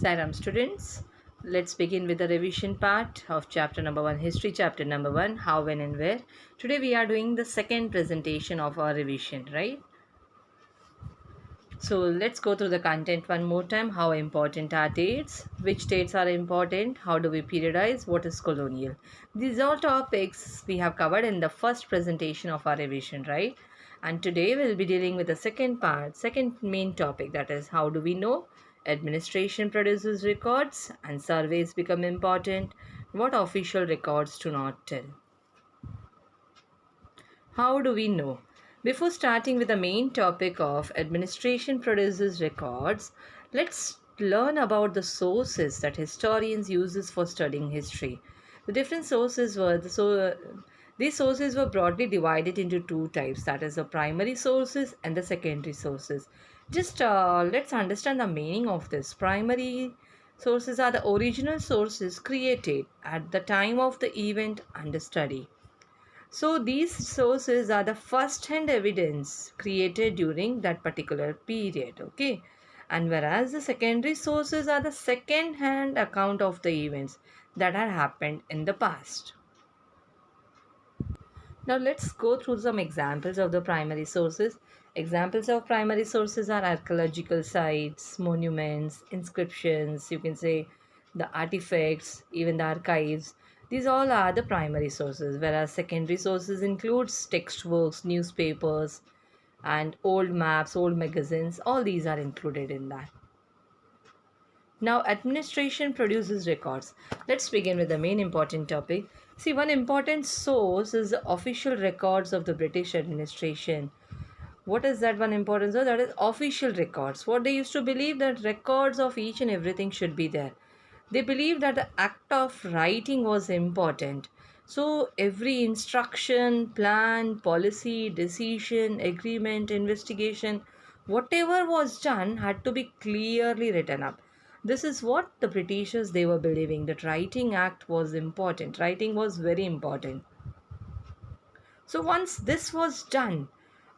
Sairam students, let's begin with the revision part of chapter number 1, history chapter number 1, how, when and where. Today we are doing the second presentation of our revision, right? So let's go through the content one more time. How important are dates? Which dates are important? How do we periodize? What is colonial? These are topics we have covered in the first presentation of our revision, right? And today we'll be dealing with the second part, second main topic, that is how do we know? Administration produces records and surveys become important. What official records do not tell? How do we know? Before starting with the main topic of administration produces records, let's learn about the sources that historians uses for studying history. The different sources were these sources were broadly divided into two types, that is the primary sources and the secondary sources. Just let's understand the meaning of this. Primary sources are the original sources created at the time of the event under study. So these sources are the first-hand evidence created during that particular period, okay? And whereas the secondary sources are the second-hand account of the events that had happened in the past. Now let's go through some examples of the primary sources. Examples of primary sources are archaeological sites, monuments, inscriptions, you can say the artifacts, even the archives. These all are the primary sources, whereas secondary sources includes textbooks, newspapers, and old maps, old magazines. All these are included in that. Now, administration produces records. Let's begin with the main important topic. See, one important source is the official records of the British administration. What is that one important source? That is official records. What they used to believe, that records of each and everything should be there. They believed that the act of writing was important. So every instruction, plan, policy, decision, agreement, investigation, whatever was done had to be clearly written up. This is what the Britishers they were believing, that writing act was important. Writing was very important. So once this was done,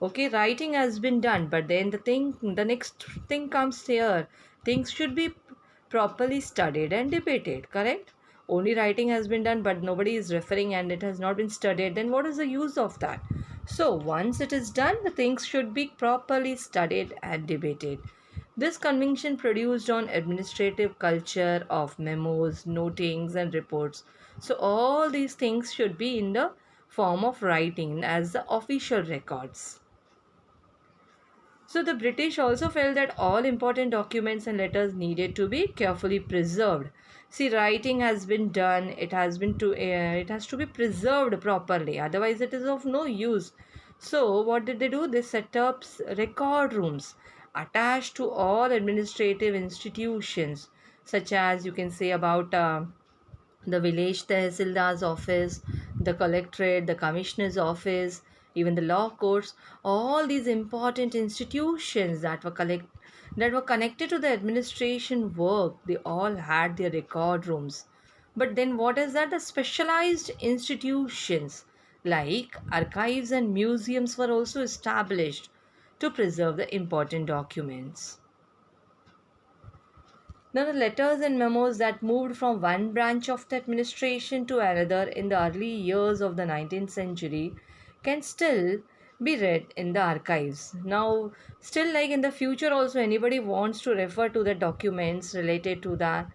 okay, writing has been done, but then the next thing comes here. Things should be properly studied and debated, correct? Only writing has been done, but nobody is referring and it has not been studied. Then what is the use of that? So once it is done, the things should be properly studied and debated. This convention produced on administrative culture of memos, notings, and reports. So all these things should be in the form of writing as the official records. So the British also felt that all important documents and letters needed to be carefully preserved. See, writing has been done; it has to be preserved properly. Otherwise, it is of no use. So what did they do? They set up record rooms attached to all administrative institutions, such as you can say about the village tehsildar's office, the collectorate, the commissioner's office, even the law courts, all these important institutions that were connected to the administration work, they all had their record rooms. But then what is that? The specialized institutions like archives and museums were also established to preserve the important documents. Now, the letters and memos that moved from one branch of the administration to another in the early years of the 19th century can still be read in the archives. Now, still, like in the future, also, anybody wants to refer to the documents related to that,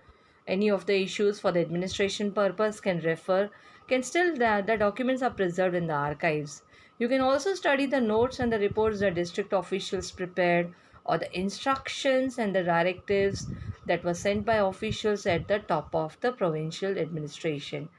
any of the issues for the administration purpose can refer, can still, the documents are preserved in the archives. You can also study the notes and the reports that district officials prepared, or the instructions and the directives that were sent by officials at the top of the provincial administration.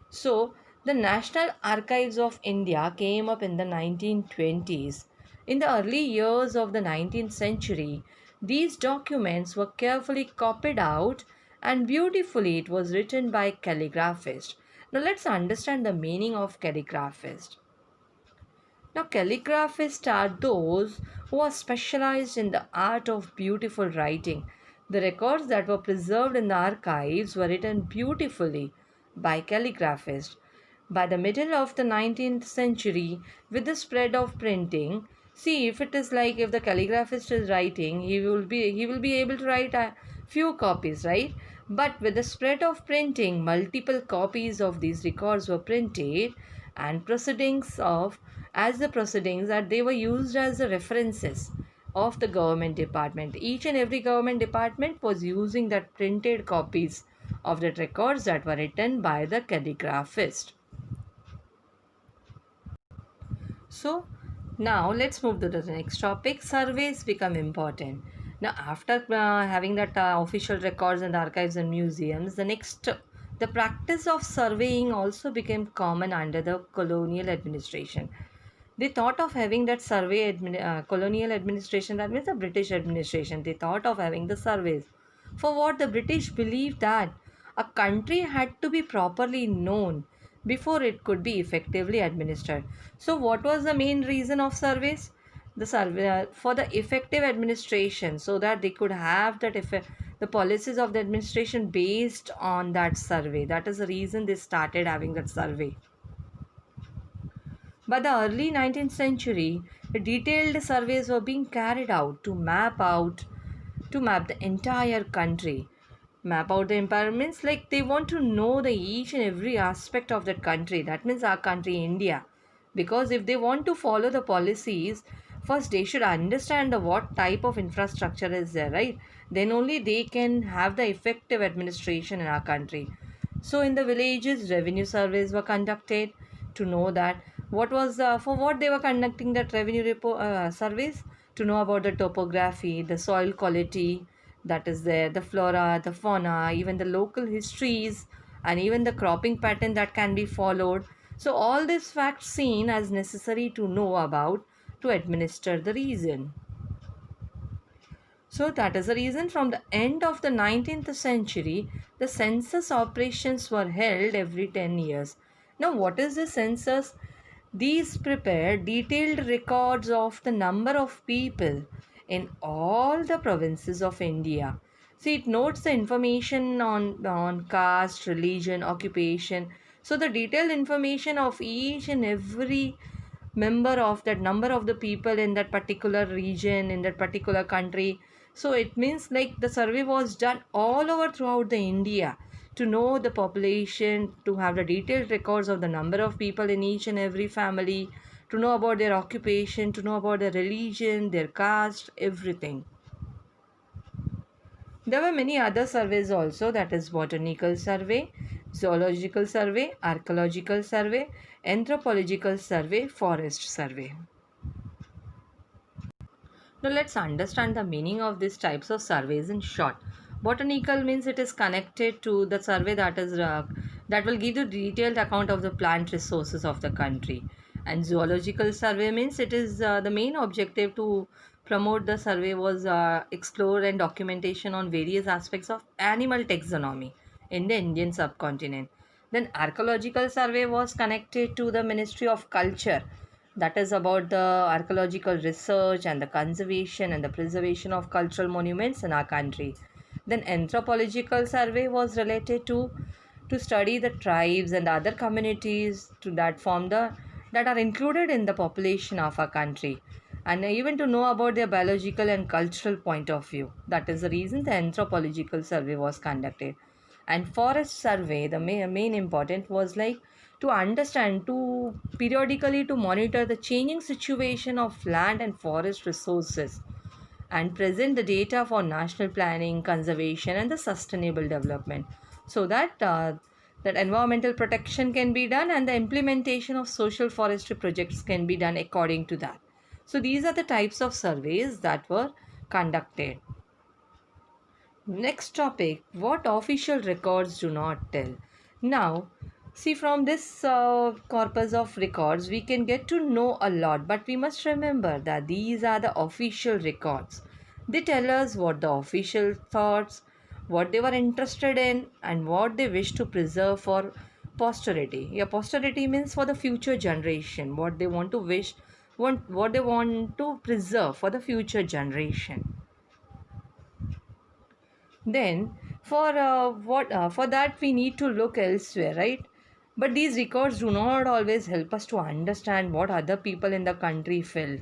So, the National Archives of India came up in the 1920s. In the early years of the 19th century, these documents were carefully copied out and beautifully it was written by calligraphists. Now let's understand the meaning of calligraphist. Now, calligraphists are those who are specialized in the art of beautiful writing. The records that were preserved in the archives were written beautifully by calligraphists. By the middle of the 19th century, with the spread of printing, see if it is like if the calligraphist is writing, he will be able to write few copies, right? But with the spread of printing, multiple copies of these records were printed, and proceedings that they were used as the references of the government department. Each and every government department was using that printed copies of the records that were written by the calligraphist. So now let's move to the next topic. Surveys become important. Now, after having that official records and archives and museums, the practice of surveying also became common under the colonial administration. They thought of having that colonial administration, that means the British administration. They thought of having the surveys. For what? The British believed that a country had to be properly known before it could be effectively administered. So, what was the main reason of surveys? The survey for the effective administration, so that they could have that effect, the policies of the administration based on that survey. That is the reason they started having that survey. By the early 19th century, detailed surveys were being carried out to map the entire country. Map out the environments, like they want to know the each and every aspect of that country. That means our country, India. Because if they want to follow the policies, first they should understand the what type of infrastructure is there, right? Then only they can have the effective administration in our country. So in the villages, revenue surveys were conducted to know that what was for what they were conducting that surveys, to know about the topography, the soil quality that is there, the flora, the fauna, even the local histories, and even the cropping pattern that can be followed. So all these facts seen as necessary to know about to administer the region. So that is the reason from the end of the 19th century, the census operations were held every 10 years. Now, what is the census? These prepare detailed records of the number of people in all the provinces of India. See, it notes the information on caste, religion, occupation. So, the detailed information of each and every member of that number of the people in that particular region, in that particular country. So it means like the survey was done all over throughout the India to know the population, to have the detailed records of the number of people in each and every family, to know about their occupation, to know about their religion, their caste, everything. There were many other surveys also, that is botanical survey, zoological survey, archaeological survey, anthropological survey, forest survey. Now let's understand the meaning of these types of surveys in short. Botanical means it is connected to the survey that will give you detailed account of the plant resources of the country. And zoological survey means it is the main objective to promote the survey was explore and documentation on various aspects of animal taxonomy in the Indian subcontinent. Then archaeological survey was connected to the Ministry of Culture, that is about the archaeological research and the conservation and the preservation of cultural monuments in our country. Then anthropological survey was related to study the tribes and other communities to that are included in the population of our country, and even to know about their biological and cultural point of view. That is the reason the anthropological survey was conducted. And forest survey, the main important was like to understand, to periodically to monitor the changing situation of land and forest resources, and present the data for national planning, conservation, and the sustainable development, so that that environmental protection can be done and the implementation of social forestry projects can be done according to that. So these are the types of surveys that were conducted. Next topic, what official records do not tell. Now, see, from this corpus of records, we can get to know a lot, but we must remember that these are the official records. They tell us what the official thoughts, what they were interested in, and what they wish to preserve for posterity. Yeah, posterity means for the future generation, what they want to preserve for the future generation. Then for that we need to look elsewhere, right? But these records do not always help us to understand what other people in the country felt.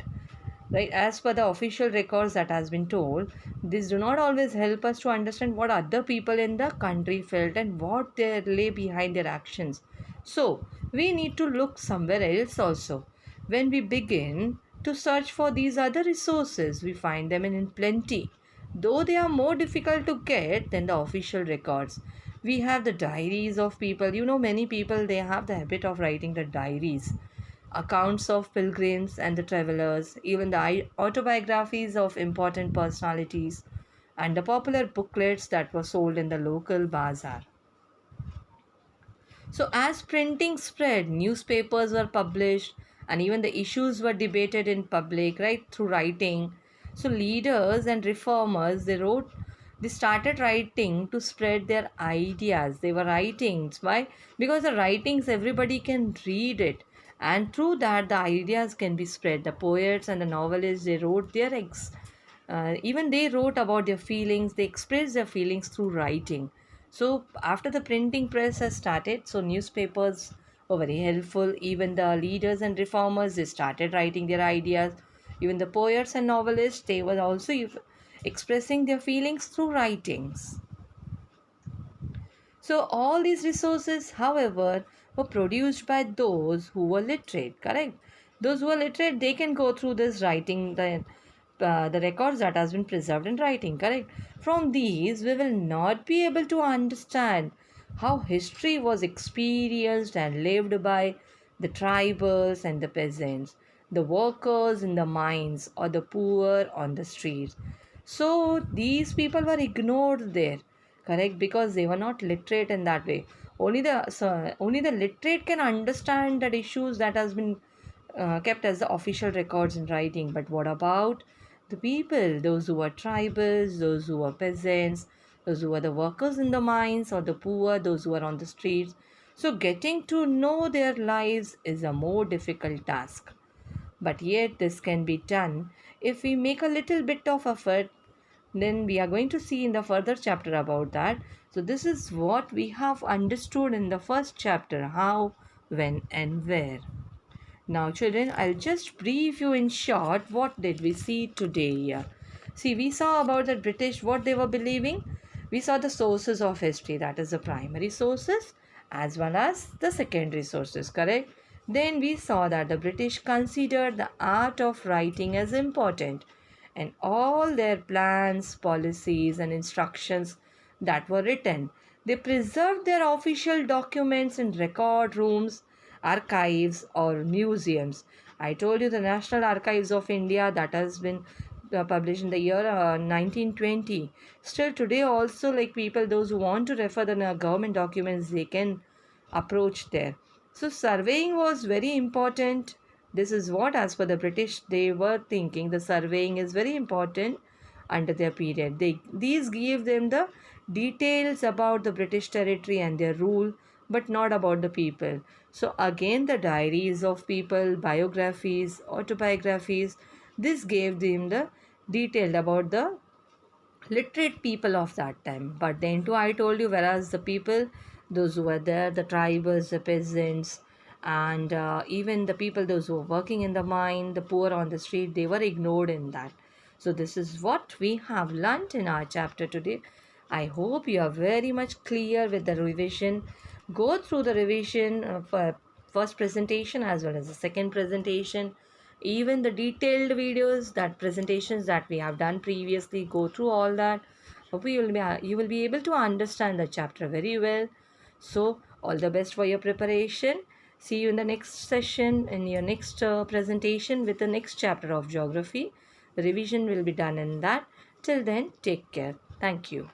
right? As per the official records that has been told, these do not always help us to understand what other people in the country felt and what they lay behind their actions. So we need to look somewhere else also. When we begin to search for these other resources, we find them in plenty, though they are more difficult to get than the official records. We have the diaries of people. Many people, they have the habit of writing the diaries, accounts of pilgrims and the travelers, even the autobiographies of important personalities, and the popular booklets that were sold in the local bazaar. So, as printing spread, newspapers were published, and even the issues were debated in public, right, through writing. So, leaders and reformers, they started writing to spread their ideas. They were writings. Why? Because the writings, everybody can read it. And through that, the ideas can be spread. The poets and the novelists, they wrote even they wrote about their feelings, they expressed their feelings through writing. So after the printing press has started, so newspapers were very helpful. Even the leaders and reformers, they started writing their ideas. Even the poets and novelists, they were also expressing their feelings through writings. So all these resources, however, were produced by those who were literate, correct? Those who are literate, they can go through this writing, the records that has been preserved in writing, correct? From these, we will not be able to understand how history was experienced and lived by the tribals and the peasants, the workers in the mines, or the poor on the streets. So these people were ignored there, correct, because they were not literate in that way. Only the literate can understand that issues that has been kept as the official records in writing. But what about the people, those who are tribals, those who are peasants, those who are the workers in the mines, or the poor, those who are on the streets? So getting to know their lives is a more difficult task, but yet this can be done if we make a little bit of effort. Then we are going to see in the further chapter about that. So this is what we have understood in the first chapter: how, when, and where. Now children, I'll just brief you in short what did we see today here. See, we saw about the British, what they were believing. We saw the sources of history, that is the primary sources, as well as the secondary sources, correct? Then we saw that the British considered the art of writing as important, and all their plans, policies, and instructions that were written, they preserved their official documents in record rooms, archives, or museums. I told you the National Archives of India, that has been published in the year 1920. Still today also, like people, those who want to refer the government documents, they can approach there. So surveying was very important. This is what, as per the British, they were thinking the surveying is very important under their period. These give them the details about the British territory and their rule, but not about the people. So again, the diaries of people, biographies, autobiographies, this gave them the detail about the literate people of that time. But then too, I told you, whereas the people, those who were there, the tribals, the peasants, and even the people, those who were working in the mine, the poor on the street, they were ignored in that. So this is what we have learnt in our chapter today. I hope you are very much clear with the revision. Go through the revision for first presentation as well as the second presentation. Even the detailed videos, that presentations that we have done previously, go through all that. You will be able to understand the chapter very well. So all the best for your preparation. See you in the next session, in your next presentation with the next chapter of geography. The revision will be done in that. Till then, take care. Thank you.